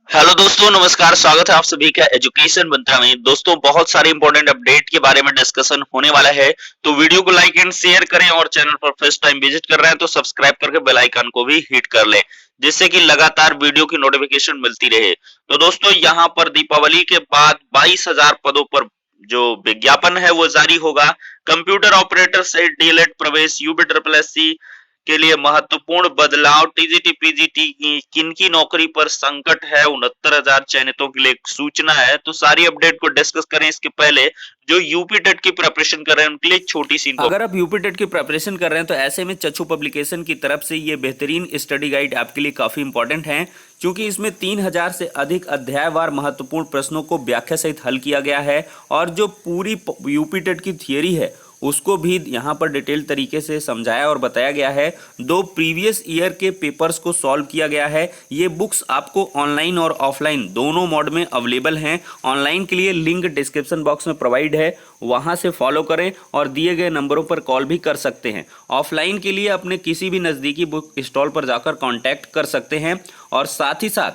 Hello दोस्तों, नमस्कार। स्वागत है आप सभी का एजुकेशन मंत्रा में। दोस्तों, बहुत सारे इंपॉर्टेंट अपडेट के बारे में डिस्कशन होने वाला है, तो वीडियो को लाइक एंड शेयर करें और चैनल पर फर्स्ट टाइम विजिट कर रहे हैं तो सब्सक्राइब करके बेल आइकन को भी हिट कर लें, जिससे कि लगातार वीडियो की नोटिफिकेशन मिलती रहे। तो दोस्तों, यहाँ पर दीपावली के बाद 22,000 पदों पर जो विज्ञापन है वो जारी होगा। कंप्यूटर ऑपरेटर से डीएलएड प्रवेश, यूपी ट्रिपल एससी के लिए महत्वपूर्ण बदलाव, टीजीटी पीजीटी की किनकी नौकरी पर संकट है, 69,000 चयनितों के लिए एक सूचना है। तो सारी अपडेट को डिस्कस करें इसके पहले जो यूपी टेट की प्रिपरेशन कर रहे हैं उनके लिए छोटी सी अगर आप यूपी टेट की प्रिपरेशन कर रहे हैं तो ऐसे में चच्चू पब्लिकेशन की तरफ से ये बेहतरीन स्टडी गाइड आपके लिए काफ़ी इंपॉर्टेंट है, क्योंकि इसमें 3,000 से अधिक अध्यायवार महत्वपूर्ण प्रश्नों को व्याख्या सहित हल किया गया है और जो पूरी यूपी टेट की थियरी है उसको भी यहाँ पर डिटेल तरीके से समझाया और बताया गया है। 2 प्रीवियस ईयर के पेपर्स को सॉल्व किया गया है। ये बुक्स आपको ऑनलाइन और ऑफलाइन दोनों मोड में अवेलेबल हैं। ऑनलाइन के लिए लिंक डिस्क्रिप्शन बॉक्स में प्रोवाइड है, वहाँ से फॉलो करें और दिए गए नंबरों पर कॉल भी कर सकते हैं। ऑफलाइन के लिए अपने किसी भी नज़दीकी बुक स्टॉल पर जाकर कांटेक्ट कर सकते हैं। और साथ ही साथ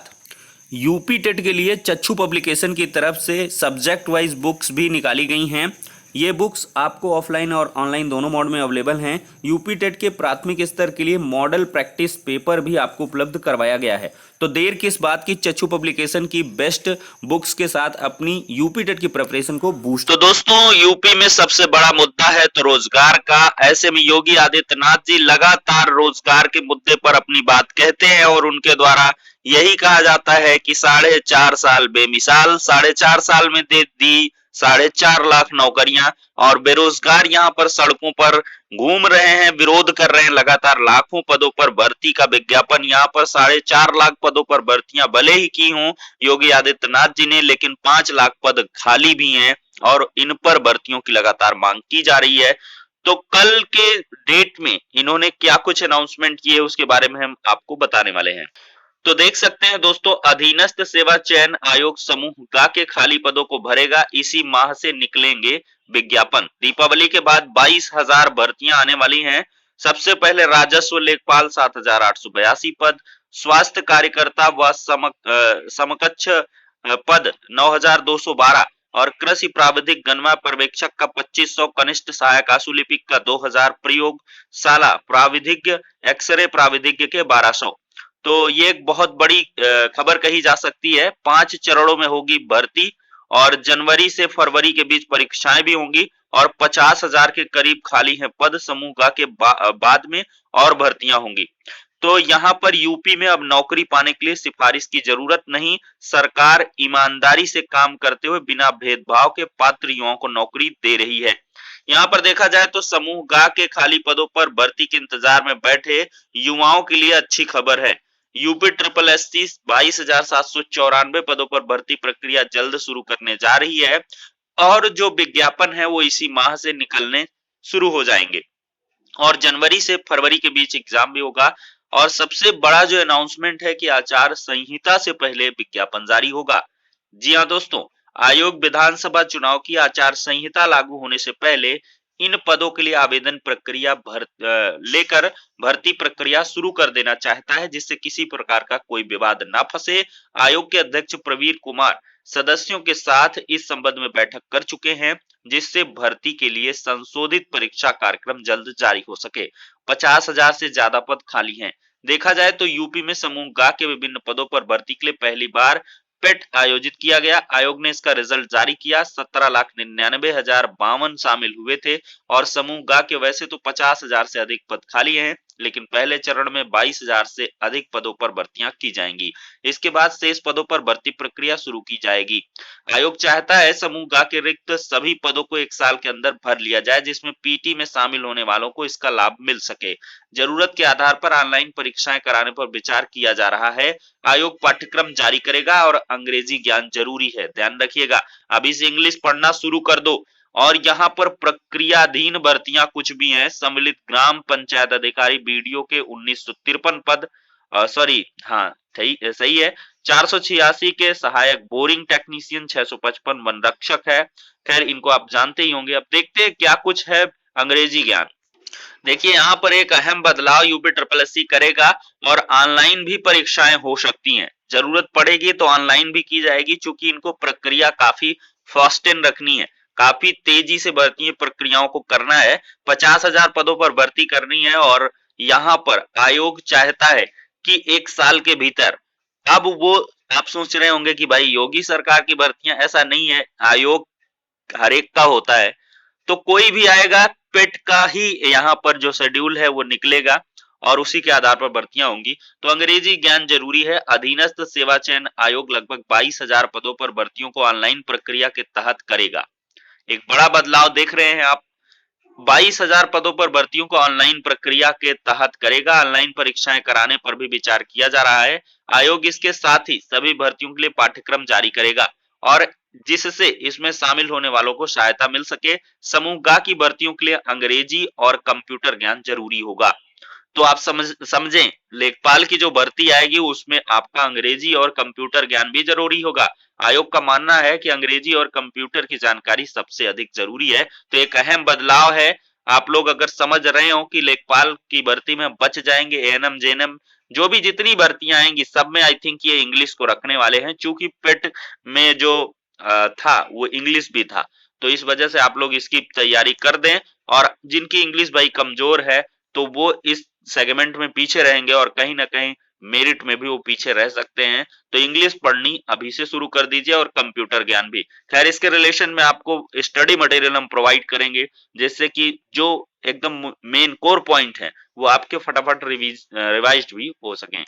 यूपी टेट के लिए चच्चू पब्लिकेशन की तरफ से सब्जेक्ट वाइज बुक्स भी निकाली गई हैं। ये बुक्स आपको ऑफलाइन और ऑनलाइन दोनों मोड में अवेलेबल हैं। यूपी टेट के प्राथमिक स्तर के लिए मॉडल प्रैक्टिस पेपर भी आपको उपलब्ध करवाया गया है। तो देर किस बात की, चच्चू पब्लिकेशन की बेस्ट बुक्स के साथ अपनी यूपी टेट की प्रिपरेशन को बूस्ट। तो दोस्तों, यूपी में सबसे बड़ा मुद्दा है तो रोजगार का। ऐसे में योगी आदित्यनाथ जी लगातार रोजगार के मुद्दे पर अपनी बात कहते हैं और उनके द्वारा यही कहा जाता है कि 4.5 साल बेमिसाल, 4.5 साल में दे दी 4.5 लाख नौकरियां और बेरोजगार यहाँ पर सड़कों पर घूम रहे हैं, विरोध कर रहे हैं। लगातार लाखों पदों पर भर्ती का विज्ञापन, यहाँ पर 4.5 लाख पदों पर भर्तियां भले ही की हों योगी आदित्यनाथ जी ने, लेकिन 5 लाख पद खाली भी हैं और इन पर भर्तियों की लगातार मांग की जा रही है। तो कल के डेट में इन्होंने क्या कुछ अनाउंसमेंट किए उसके बारे में हम आपको बताने वाले हैं। तो देख सकते हैं दोस्तों, अधीनस्थ सेवा चयन आयोग समूह ग के खाली पदों को भरेगा। इसी माह से निकलेंगे विज्ञापन। दीपावली के बाद 22,000 भर्तियां आने वाली हैं। सबसे पहले राजस्व लेखपाल 7,882 पद, स्वास्थ्य कार्यकर्ता व समकक्ष पद 9,212 और कृषि प्राविधिक गणना पर्यवेक्षक का 2,500, कनिष्ठ सहायक आशुलिपिक का 2,000, प्रयोगशाला प्राविधिक एक्सरे प्राविधिक के 1,200। तो ये एक बहुत बड़ी खबर कही जा सकती है। 5 चरणों में होगी भर्ती और जनवरी से फरवरी के बीच परीक्षाएं भी होंगी और 50,000 के करीब खाली हैं पद समूह ग के बाद में और भर्तियां होंगी। तो यहाँ पर यूपी में अब नौकरी पाने के लिए सिफारिश की जरूरत नहीं, सरकार ईमानदारी से काम करते हुए बिना भेदभाव के पात्र युवाओं को नौकरी दे रही है। यहाँ पर देखा जाए तो समूह ग के खाली पदों पर भर्ती के इंतजार में बैठे युवाओं के लिए अच्छी खबर है। यूपी ट्रिपल एससी 22,794 पदों पर भर्ती प्रक्रिया जल्द शुरू करने जा रही है और जो विज्ञापन है वो इसी माह से निकलने शुरू हो जाएंगे और जनवरी से फरवरी के बीच एग्जाम भी होगा। और सबसे बड़ा जो अनाउंसमेंट है कि आचार संहिता से पहले विज्ञापन जारी होगा। जी हाँ दोस्तों, आयोग विधानसभा चुनाव की आचार संहिता लागू होने से पहले इन पदों के लिए आवेदन प्रक्रिया लेकर भर्ती प्रक्रिया शुरू कर देना चाहता है, जिससे किसी प्रकार का कोई विवाद ना फंसे। आयोग के अध्यक्ष प्रवीर कुमार सदस्यों के साथ इस संबंध में बैठक कर चुके हैं, जिससे भर्ती के लिए संशोधित परीक्षा कार्यक्रम जल्द जारी हो सके। 50,000 से ज्यादा पद खाली हैं। देखा जाए तो यूपी में समूह ग के विभिन्न पदों पर भर्ती के लिए पहली बार पेट आयोजित किया गया। आयोग ने इसका रिजल्ट जारी किया। 17,99,052 शामिल हुए थे और समूह ग के वैसे तो 50,000 से अधिक पद खाली हैं, लेकिन पहले चरण में 22,000 से अधिक पदों पर भर्तियां की जाएंगी। इसके बाद शेष पदों पर भर्ती प्रक्रिया शुरू की जाएगी। आयोग चाहता है समूह ग के रिक्त सभी पदों को 1 साल के अंदर भर लिया जाए, जिसमें पीटी में शामिल होने वालों को इसका लाभ मिल सके। जरूरत के आधार पर ऑनलाइन परीक्षाएं कराने पर विचार किया जा रहा है। आयोग पाठ्यक्रम जारी करेगा और अंग्रेजी ज्ञान जरूरी है, ध्यान रखिएगा। अभी से इंग्लिश पढ़ना शुरू कर दो। और यहाँ पर प्रक्रियाधीन भर्तियां कुछ भी हैं। सम्मिलित ग्राम पंचायत अधिकारी बीडीओ के 1953 पद, सॉरी हाँ सही है। 486 के सहायक बोरिंग टेक्नीशियन, 655 वन रक्षक है। खैर इनको आप जानते ही होंगे। अब देखते हैं क्या कुछ है अंग्रेजी ज्ञान। देखिए यहाँ पर एक अहम बदलाव यूपी ट्रिपल एससी करेगा और ऑनलाइन भी परीक्षाएं हो सकती हैं। जरूरत पड़ेगी तो ऑनलाइन भी की जाएगी, चूंकि इनको प्रक्रिया काफी फास्टेन रखनी है, काफी तेजी से भर्ती प्रक्रियाओं को करना है। 50,000 पदों पर भर्ती करनी है और यहाँ पर आयोग चाहता है कि 1 साल के भीतर। अब वो आप सोच रहे होंगे कि भाई योगी सरकार की भर्तियां, ऐसा नहीं है, आयोग हर एक का होता है। तो कोई भी आएगा, पेट का ही यहाँ पर जो शेड्यूल है वो निकलेगा और उसी के आधार पर भर्तियां होंगी। तो अंग्रेजी ज्ञान जरूरी है। अधीनस्थ सेवा चयन आयोग लगभग 22,000 पदों पर भर्तियों को ऑनलाइन प्रक्रिया के तहत करेगा। एक बड़ा बदलाव देख रहे हैं आप, 22,000 पदों पर भर्तियों को ऑनलाइन प्रक्रिया के तहत करेगा। ऑनलाइन परीक्षाएं कराने पर भी विचार किया जा रहा है। आयोग इसके साथ ही सभी भर्तियों के लिए पाठ्यक्रम जारी करेगा और जिससे इसमें शामिल होने वालों को सहायता मिल सके। समूह ग की भर्तियों के लिए अंग्रेजी और कंप्यूटर ज्ञान जरूरी होगा। तो आप समझें, लेखपाल की जो भर्ती आएगी उसमें आपका अंग्रेजी और कंप्यूटर ज्ञान भी जरूरी होगा। आयोग का मानना है कि अंग्रेजी और कंप्यूटर की जानकारी सबसे अधिक जरूरी है। तो एक अहम बदलाव है। आप लोग अगर समझ रहे हो कि लेखपाल की भर्ती में बच जाएंगे, एएनएम जेएनएम जो भी जितनी भर्तियां आएंगी सब में आई थिंक ये इंग्लिश को रखने वाले हैं, चूंकि पेट में जो था वो इंग्लिश भी था। तो इस वजह से आप लोग इसकी तैयारी कर दें और जिनकी इंग्लिश भाई कमजोर है तो वो इस सेगमेंट में पीछे रहेंगे और कहीं ना कहीं मेरिट में भी वो पीछे रह सकते हैं। तो इंग्लिश पढ़नी अभी से शुरू कर दीजिए और कंप्यूटर ज्ञान भी। खैर इसके रिलेशन में आपको स्टडी मटेरियल हम प्रोवाइड करेंगे, जिससे कि जो एकदम मेन कोर पॉइंट है वो आपके फटाफट रिवाइज भी हो सके।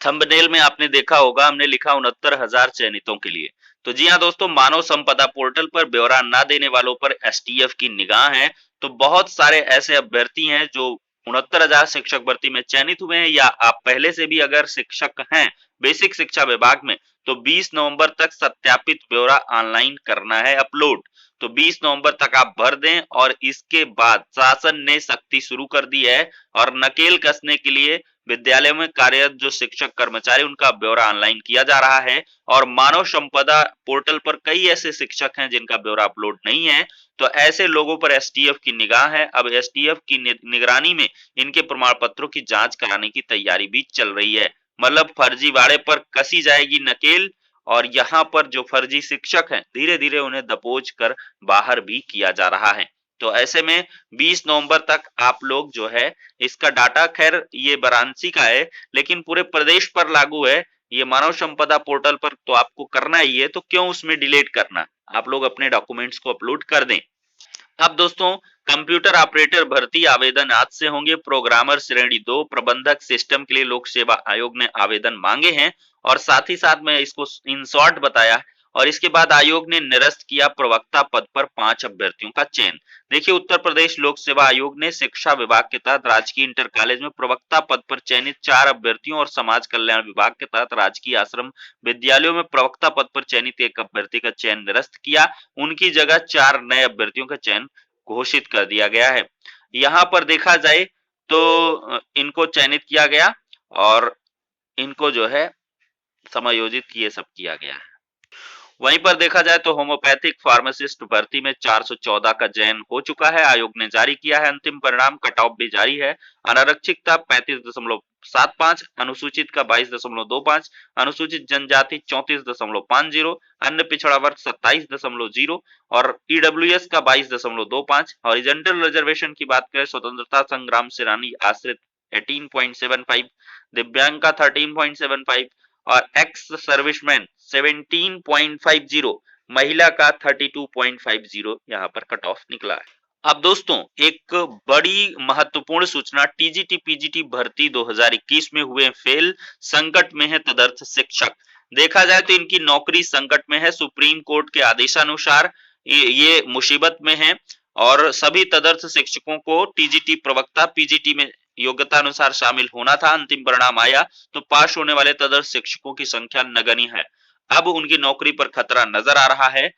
थंबनेल में आपने देखा होगा हमने लिखा 69,000 चयनितों के लिए। तो जी हाँ दोस्तों, मानव संपदा पोर्टल पर ब्यौरा न देने वालों पर एसटीएफ की निगाह है। तो बहुत सारे ऐसे अभ्यर्थी हैं जो 69,000 शिक्षक भर्ती में चयनित हुए हैं, या आप पहले से भी अगर शिक्षक हैं बेसिक शिक्षा विभाग में, तो 20 नवंबर तक सत्यापित ब्यौरा ऑनलाइन करना है अपलोड। तो 20 नवंबर तक आप भर दें और इसके बाद शासन ने सख्ती शुरू कर दी है और नकेल कसने के लिए विद्यालयों में कार्यरत जो शिक्षक कर्मचारी उनका ब्यौरा ऑनलाइन किया जा रहा है। और मानव संपदा पोर्टल पर कई ऐसे शिक्षक हैं जिनका ब्यौरा अपलोड नहीं है। तो ऐसे लोगों पर एसटीएफ की निगाह है। अब एसटीएफ की निगरानी में इनके प्रमाण पत्रों की जांच कराने की तैयारी भी चल रही है। मतलब फर्जीवाड़े पर कसी जाएगी नकेल और यहाँ पर जो फर्जी शिक्षक हैं धीरे धीरे उन्हें दबोच कर बाहर भी किया जा रहा है। तो ऐसे में 20 नवंबर तक आप लोग जो है इसका डाटा, खैर ये वाराणसी का है लेकिन पूरे प्रदेश पर लागू है। ये मानव संपदा पोर्टल पर तो आपको करना ही है, तो क्यों उसमें डिलीट करना। आप लोग अपने डॉक्यूमेंट्स को अपलोड कर दें। अब दोस्तों, कंप्यूटर ऑपरेटर भर्ती आवेदन आज से होंगे। प्रोग्रामर श्रेणी 2 प्रबंधक सिस्टम के लिए लोक सेवा आयोग ने आवेदन मांगे हैं और साथ ही साथ में इसको इन शॉर्ट बताया। और इसके बाद आयोग ने निरस्त किया प्रवक्ता पद पर 5 अभ्यर्थियों का चयन। देखिए, उत्तर प्रदेश लोक सेवा आयोग ने शिक्षा विभाग के तहत राजकीय इंटर कॉलेज में प्रवक्ता पद पर चयनित 4 अभ्यर्थियों और समाज कल्याण विभाग के तहत राजकीय आश्रम विद्यालयों में प्रवक्ता पद पर चयनित 1 अभ्यर्थी का चयन निरस्त किया। उनकी जगह 4 नए अभ्यर्थियों का चयन घोषित कर दिया गया है। यहाँ पर देखा जाए तो इनको चयनित किया गया और इनको जो है समायोजित ये सब किया गया है। वहीं पर देखा जाए तो होम्योपैथिक फार्मासिस्ट भर्ती में 414 का चयन हो चुका है। आयोग ने जारी किया है अंतिम परिणाम, कट ऑफ भी जारी है। अनारक्षित था 35.75, अनुसूचित का 22.25, अनुसूचित जनजाति 34.50, अन्य पिछड़ा वर्ग 27.0 और ईडब्ल्यूएस का 22.25। हॉरिजॉन्टल रिजर्वेशन की बात करें, स्वतंत्रता संग्राम सेनानी आश्रित 18.75, दिव्यांग का 13.75 और एक्स सर्विसमैन 17.50, महिला का 32.50 यहाँ पर कट ऑफ निकला है। अब दोस्तों, एक बड़ी महत्वपूर्ण सूचना, टीजीटी पीजीटी भर्ती 2021 में हुए फेल, संकट में है तदर्थ शिक्षक। देखा जाए तो इनकी नौकरी संकट में है। सुप्रीम कोर्ट के आदेशानुसार ये मुसीबत में है और सभी तदर्थ शिक्षकों को टीजीटी प्रवक्ता पीजीटी में योग्यता अनुसार शामिल होना था। अंतिम परिणाम आया तो पास होने वाले तदर्थ शिक्षकों की संख्या नगण्य है। अब उनकी नौकरी पर खतरा नजर आ रहा है।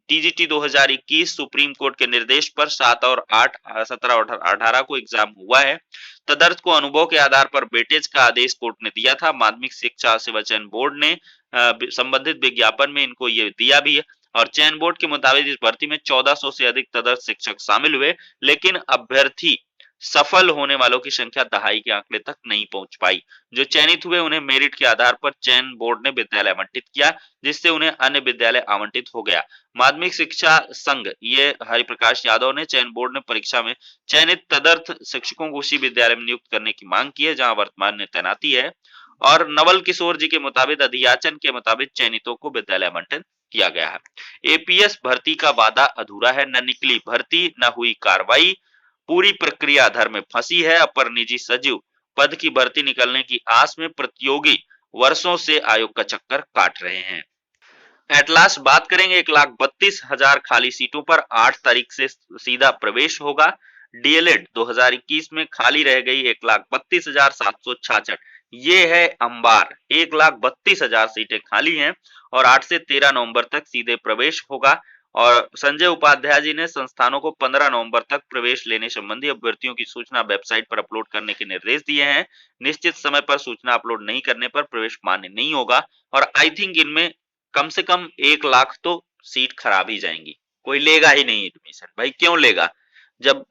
टीजीटी 2021 सुप्रीम कोर्ट के निर्देश पर 7 और 8, 17 और 18 को एग्जाम हुआ है। तदर्थ को अनुभव के आधार पर वेटेज का आदेश कोर्ट ने दिया था। माध्यमिक शिक्षा सेवा चयन बोर्ड ने संबंधित विज्ञापन में इनको ये दिया भी है और चयन बोर्ड के मुताबिक इस भर्ती में 1400 से अधिक तदर्थ शिक्षक शामिल हुए, लेकिन अभ्यर्थी सफल होने वालों की संख्या दहाई के आंकड़े तक नहीं पहुंच पाई। जो चयनित हुए उन्हें मेरिट के आधार पर चयन बोर्ड ने विद्यालय आवंटित किया, जिससे उन्हें अन्य विद्यालय आवंटित हो गया। माध्यमिक शिक्षा संघ ये हरिप्रकाश यादव ने चयन बोर्ड ने परीक्षा में चयनित तदर्थ शिक्षकों को उसी विद्यालय में नियुक्त करने की मांग की है जहां वर्तमान में तैनाती है। और नवल किशोर जी के मुताबिक अधियाचन के मुताबिक चयनितों को विद्यालय आवंटन किया गया है। एपीएस भर्ती का वादा अधूरा है, न निकली भर्ती न हुई कार्रवाई, पूरी प्रक्रिया अधर में फंसी है। अपर निजी सचिव पद की भर्ती निकलने की आस में प्रतियोगी वर्षों से आयोग का चक्कर काट रहे हैं। एट लास्ट बात करेंगे 1,32,000 खाली सीटों पर 8 तारीख से सीधा प्रवेश होगा। डीएलएड 2021 में खाली रह गई 1,32,766। ये है अंबार, 1,32,000 सीटें खाली हैं और 8 से 13 नवंबर तक सीधे प्रवेश होगा। और संजय उपाध्याय जी ने संस्थानों को 15 नवंबर तक प्रवेश लेने संबंधी अभ्यर्थियों की सूचना वेबसाइट पर अपलोड करने के निर्देश दिए हैं। निश्चित समय पर सूचना अपलोड नहीं करने पर प्रवेश मान्य नहीं होगा। और आई थिंक इनमें कम से कम 1 लाख तो सीट खराब ही जाएंगी, कोई लेगा ही नहीं एडमिशन। भाई क्यों लेगा जब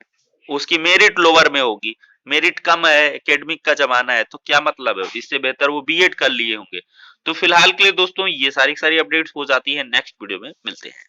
उसकी मेरिट लोअर में होगी, मेरिट कम है, एकेडमिक का जमाना है, तो क्या मतलब है, इससे बेहतर वो बीएड कर लिए होंगे। तो फिलहाल के लिए दोस्तों ये सारी अपडेट्स हो जाती है, नेक्स्ट वीडियो में मिलते हैं।